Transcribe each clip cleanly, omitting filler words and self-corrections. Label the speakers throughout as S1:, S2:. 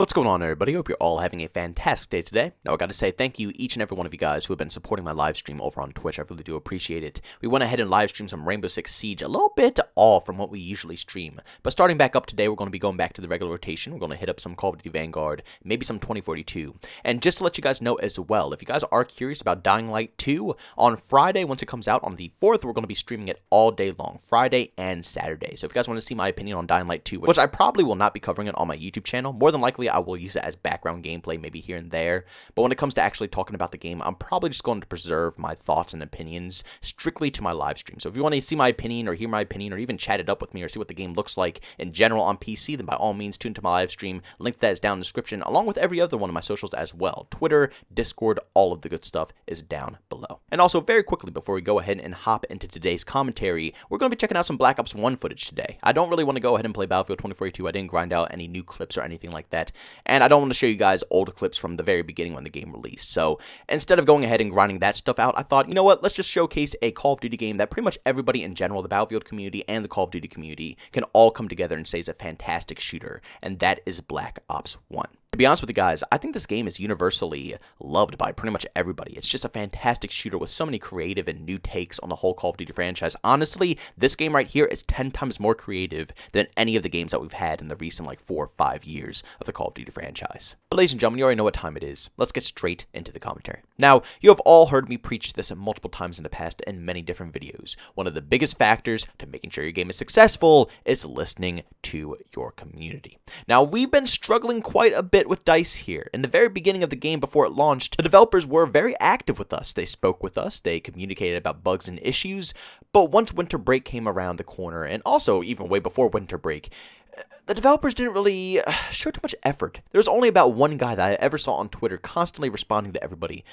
S1: What's going on, everybody? Hope you're all having a fantastic day today. Now, I got to say thank you each and every one of you guys who have been supporting my live stream over on Twitch. I really do appreciate it. We went ahead and live streamed some Rainbow Six Siege, a little bit off from what we usually stream. But starting back up today, we're going to be going back to the regular rotation. We're going to hit up some Call of Duty Vanguard, maybe some 2042. And just to let you guys know as well, if you guys are curious about Dying Light 2, on Friday, once it comes out on the 4th, we're going to be streaming it all day long, Friday and Saturday. So if you guys want to see my opinion on Dying Light 2, which I probably will not be covering it on my YouTube channel, more than likely I will use it as background gameplay maybe here and there, but when it comes to actually talking about the game, I'm probably just going to preserve my thoughts and opinions strictly to my live stream. So if you want to see my opinion or hear my opinion or even chat it up with me or see what the game looks like in general on PC, then by all means tune to my live stream. Link to that is down in the description, along with every other one of my socials as well. Twitter, Discord, all of the good stuff is down below. And also, very quickly before we go ahead and hop into today's commentary, we're going to be checking out some Black Ops 1 footage today. I don't really want to go ahead and play Battlefield 2042. I didn't grind out any new clips or anything like that, and I don't want to show you guys old clips from the very beginning when the game released. So instead of going ahead and grinding that stuff out, I thought, you know what, let's just showcase a Call of Duty game that pretty much everybody in general, the Battlefield community and the Call of Duty community, can all come together and say is a fantastic shooter, and that is Black Ops 1. To be honest with you guys, I think this game is universally loved by pretty much everybody. It's just a fantastic shooter with so many creative and new takes on the whole Call of Duty franchise. Honestly, this game right here is 10 times more creative than any of the games that we've had in the recent 4 or 5 years of the Call of Duty franchise. But ladies and gentlemen, you already know what time it is. Let's get straight into the commentary. Now, you have all heard me preach this multiple times in the past in many different videos. One of the biggest factors to making sure your game is successful is listening to your community. Now, we've been struggling quite a bit with DICE here. In the very beginning of the game before it launched, the developers were very active with us. They spoke with us, they communicated about bugs and issues, but once winter break came around the corner, and also even way before winter break, the developers didn't really show too much effort. There was only about one guy that I ever saw on Twitter constantly responding to everybody,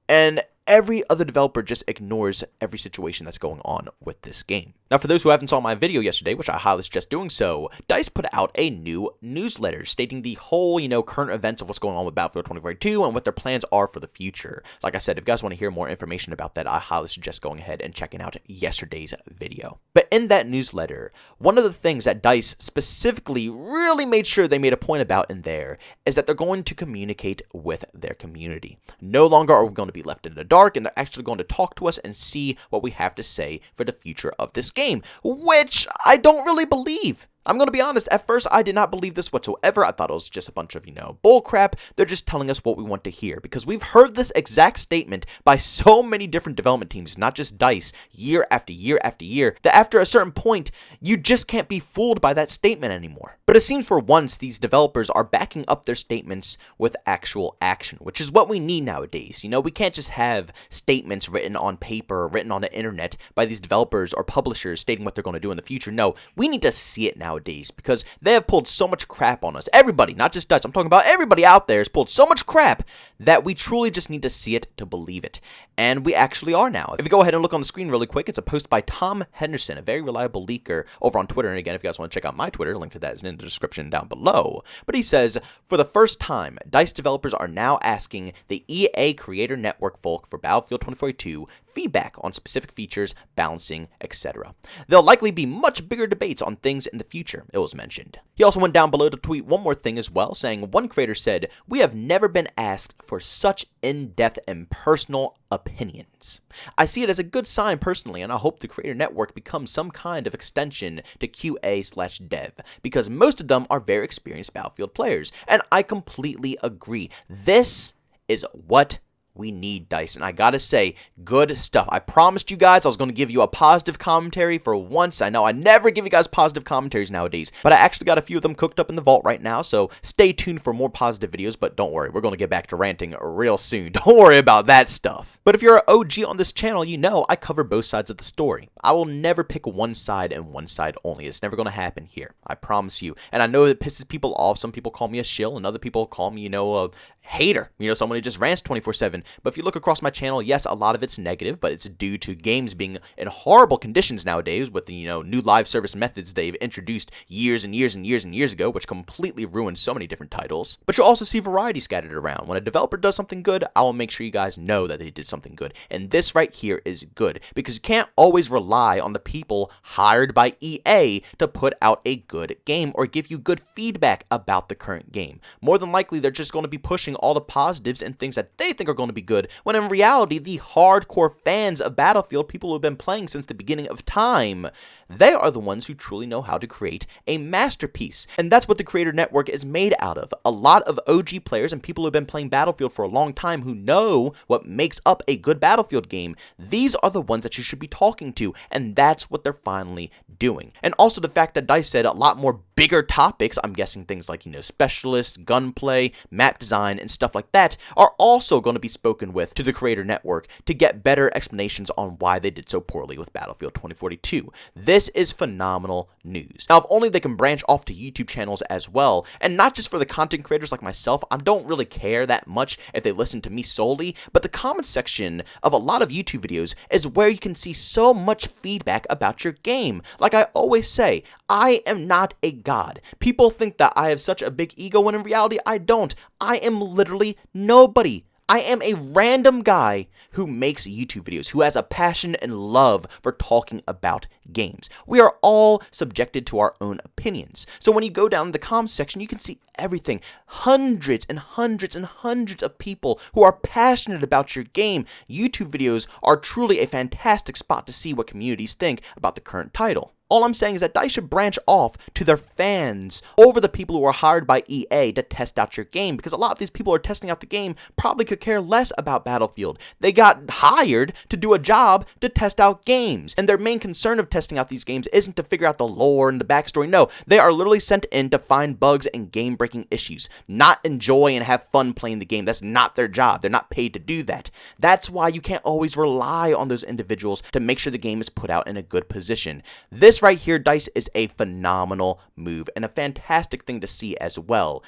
S1: and every other developer just ignores every situation that's going on with this game. Now, for those who haven't saw my video yesterday, which I highly suggest doing so, DICE put out a new newsletter stating the whole, current events of what's going on with Battlefield 2042 and what their plans are for the future. Like I said, if you guys want to hear more information about that, I highly suggest going ahead and checking out yesterday's video. But in that newsletter, one of the things that DICE specifically really made sure they made a point about in there is that they're going to communicate with their community. No longer are we going to be left in the dark, and they're actually going to talk to us and see what we have to say for the future of this game, which I don't really believe. I'm going to be honest, at first I did not believe this whatsoever. I thought it was just a bunch of, bull crap. They're just telling us what we want to hear, because we've heard this exact statement by so many different development teams, not just DICE, year after year after year, that after a certain point, you just can't be fooled by that statement anymore. But it seems for once these developers are backing up their statements with actual action, which is what we need nowadays. We can't just have statements written on paper, written on the internet by these developers or publishers stating what they're going to do in the future. No, we need to see it nowadays, because they have pulled so much crap on us. Everybody, not just DICE, I'm talking about everybody out there has pulled so much crap that we truly just need to see it to believe it. And we actually are now. If you go ahead and look on the screen really quick, it's a post by Tom Henderson, a very reliable leaker over on Twitter. And again, if you guys want to check out my Twitter, link to that is in the description down below. But he says, for the first time, DICE developers are now asking the EA Creator Network folk for Battlefield 2042 feedback on specific features, balancing, etc. There'll likely be much bigger debates on things in the future, it was mentioned. He also went down below to tweet one more thing as well, saying, one creator said, "We have never been asked for such in-depth and personal opinions. I see it as a good sign personally, and I hope the Creator Network becomes some kind of extension to QA/dev, because most of them are very experienced Battlefield players." And I completely agree. This is what we need, DICE, and I gotta say, good stuff. I promised you guys I was going to give you a positive commentary for once. I know I never give you guys positive commentaries nowadays, but I actually got a few of them cooked up in the vault right now, so stay tuned for more positive videos, but don't worry, we're going to get back to ranting real soon. Don't worry about that stuff. But if you're an OG on this channel, you know I cover both sides of the story. I will never pick one side and one side only. It's never going to happen here. I promise you. And I know it pisses people off. Some people call me a shill, and other people call me, a hater. Someone who just rants 24/7. but if you look across my channel, yes, a lot of it's negative, but it's due to games being in horrible conditions nowadays with the, new live service methods they've introduced years and years and years and years ago, which completely ruined so many different titles. But you'll also see variety scattered around. When a developer does something good, I will make sure you guys know that they did something good. And this right here is good, because you can't always rely on the people hired by EA to put out a good game or give you good feedback about the current game. More than likely, they're just going to be pushing all the positives and things that they think are going to be good, when in reality, the hardcore fans of Battlefield, people who have been playing since the beginning of time, they are the ones who truly know how to create a masterpiece. And that's what the Creator Network is made out of. A lot of OG players and people who have been playing Battlefield for a long time who know what makes up a good Battlefield game, these are the ones that you should be talking to, and that's what they're finally doing. And also the fact that DICE said a lot more bigger topics, I'm guessing things like, specialists, gunplay, map design, and stuff like that, are also going to be spoken with to the Creator Network to get better explanations on why they did so poorly with Battlefield 2042. This is phenomenal news. Now, if only they can branch off to YouTube channels as well, and not just for the content creators like myself. I don't really care that much if they listen to me solely, but the comment section of a lot of YouTube videos is where you can see so much feedback about your game. Like I always say, I am not a god. People think that I have such a big ego when in reality I don't. I am literally nobody. I am a random guy who makes YouTube videos, who has a passion and love for talking about games. We are all subjected to our own opinions. So when you go down the comments section, you can see everything. Hundreds and hundreds and hundreds of people who are passionate about your game. YouTube videos are truly a fantastic spot to see what communities think about the current title. All I'm saying is that DICE should branch off to their fans over the people who are hired by EA to test out your game, because a lot of these people who are testing out the game probably could care less about Battlefield. They got hired to do a job to test out games, and their main concern of testing out these games isn't to figure out the lore and the backstory. No, they are literally sent in to find bugs and game-breaking issues, not enjoy and have fun playing the game. That's not their job. They're not paid to do that. That's why you can't always rely on those individuals to make sure the game is put out in a good position. This right here, DICE, is a phenomenal move and a fantastic thing to see as well.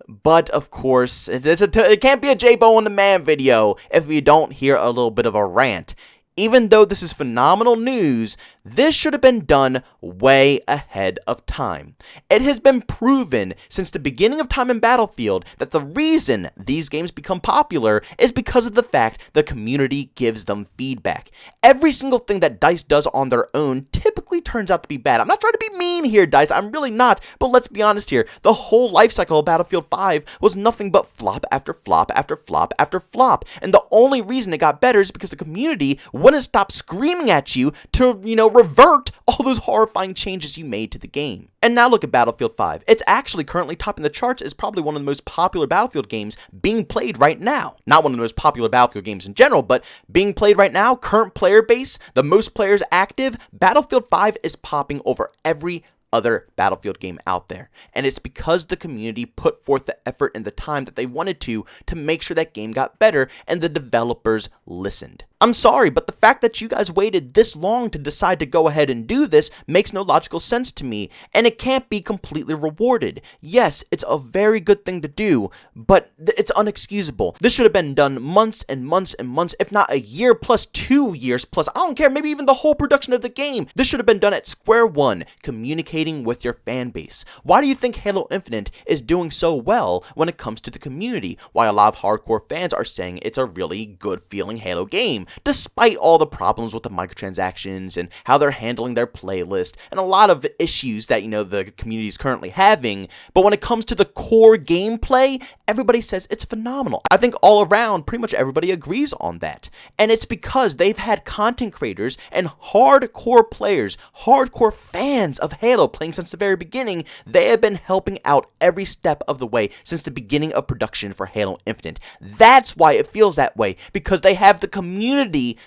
S1: But of course, it can't be a JbowenDaMan video if we don't hear a little bit of a rant. Even though this is phenomenal news, this should have been done way ahead of time. It has been proven since the beginning of time in Battlefield that the reason these games become popular is because of the fact the community gives them feedback. Every single thing that DICE does on their own typically turns out to be bad. I'm not trying to be mean here, DICE. I'm really not. But let's be honest here. The whole life cycle of Battlefield 5 was nothing but flop after flop after flop after flop. And the only reason it got better is because the community wouldn't stop screaming at you to, revert all those horrifying changes you made to the game. And now look at Battlefield 5. It's actually currently topping the charts as probably one of the most popular Battlefield games being played right now. Not one of the most popular Battlefield games in general, but being played right now, current player base, the most players active, Battlefield 5 is popping over every other Battlefield game out there. And it's because the community put forth the effort and the time that they wanted to make sure that game got better, and the developers listened. I'm sorry, but the fact that you guys waited this long to decide to go ahead and do this makes no logical sense to me, and it can't be completely rewarded. Yes, it's a very good thing to do, but it's unexcusable. This should have been done months and months and months, if not a year plus 2 years plus. I don't care, maybe even the whole production of the game. This should have been done at square one, communicating with your fan base. Why do you think Halo Infinite is doing so well when it comes to the community? Why a lot of hardcore fans are saying it's a really good feeling Halo game, despite all the problems with the microtransactions and how they're handling their playlist and a lot of issues that, the community is currently having. But when it comes to the core gameplay, everybody says it's phenomenal. I think all around, pretty much everybody agrees on that. And it's because they've had content creators and hardcore players, hardcore fans of Halo playing since the very beginning. They have been helping out every step of the way since the beginning of production for Halo Infinite. That's why it feels that way, because they have the community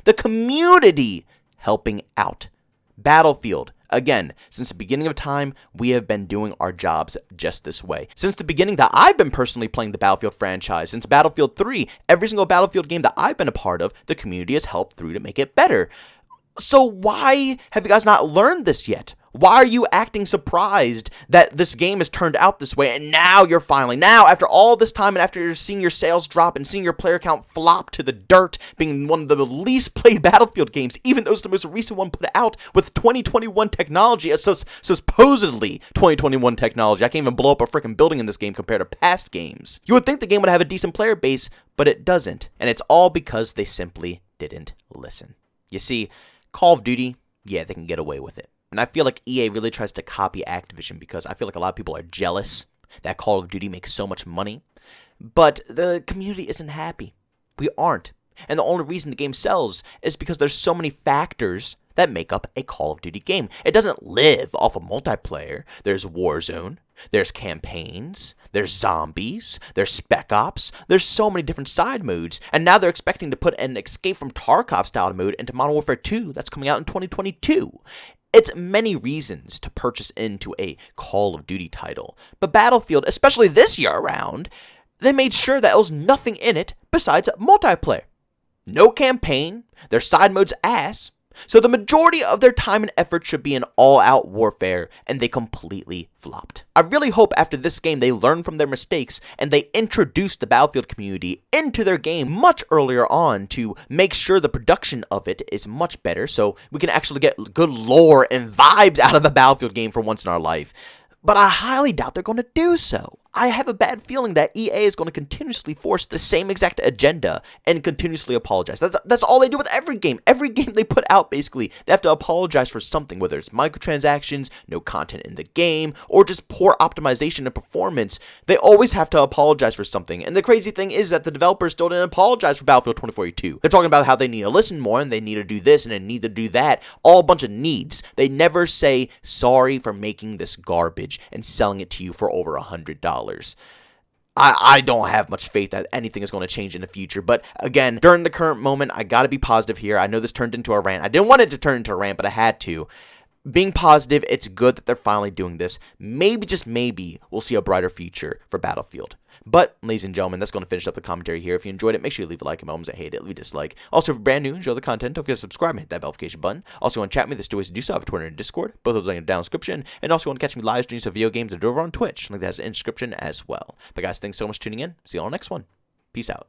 S1: helping out. Battlefield, again, since the beginning of time, we have been doing our jobs just this way. Since the beginning that I've been personally playing the Battlefield franchise, since Battlefield 3, every single Battlefield game that I've been a part of, the community has helped through to make it better. So why have you guys not learned this yet? Why are you acting surprised that this game has turned out this way, and now you're finally, after all this time and after seeing your sales drop and seeing your player count flop to the dirt, being one of the least played Battlefield games, even though it's the most recent one put out with 2021 technology, supposedly 2021 technology. I can't even blow up a freaking building in this game compared to past games. You would think the game would have a decent player base, but it doesn't, and it's all because they simply didn't listen. You see, Call of Duty, yeah, they can get away with it. And I feel like EA really tries to copy Activision because I feel like a lot of people are jealous that Call of Duty makes so much money. But the community isn't happy. We aren't. And the only reason the game sells is because there's so many factors that make up a Call of Duty game. It doesn't live off of multiplayer. There's Warzone, there's campaigns, there's zombies, there's Spec Ops, there's so many different side modes, and now they're expecting to put an Escape from Tarkov style mode into Modern Warfare 2 that's coming out in 2022. It's many reasons to purchase into a Call of Duty title, but Battlefield, especially this year around, they made sure that there was nothing in it besides multiplayer. No campaign, their side mode's ass, so the majority of their time and effort should be in all-out warfare, and they completely flopped. I really hope after this game they learn from their mistakes and they introduce the Battlefield community into their game much earlier on to make sure the production of it is much better so we can actually get good lore and vibes out of a Battlefield game for once in our life. But I highly doubt they're going to do so. I have a bad feeling that EA is going to continuously force the same exact agenda and continuously apologize. That's all they do with every game. Every game they put out, basically, they have to apologize for something, whether it's microtransactions, no content in the game, or just poor optimization and performance. They always have to apologize for something. And the crazy thing is that the developers still didn't apologize for Battlefield 2042. They're talking about how they need to listen more, and they need to do this, and they need to do that. All a bunch of needs. They never say, sorry for making this garbage and selling it to you for over $100. I don't have much faith that anything is going to change in the future, but again, during the current moment, I gotta be positive here. I know this turned into a rant. I didn't want it to turn into a rant, but I had to. Being positive, it's good that they're finally doing this. Maybe, just maybe, we'll see a brighter future for Battlefield. But, ladies and gentlemen, that's going to finish up the commentary here. If you enjoyed it, make sure you leave a like. If you hate it, leave a dislike. Also, if you're brand new and enjoy the content, don't forget to subscribe and hit that notification button. Also, want to chat with me, there's two ways to do so. I have a Twitter and Discord. Both of those are in the down description. And also, want to catch me live streams of video games and over on Twitch. Link that is in the description as well. But guys, thanks so much for tuning in. See you all next one. Peace out.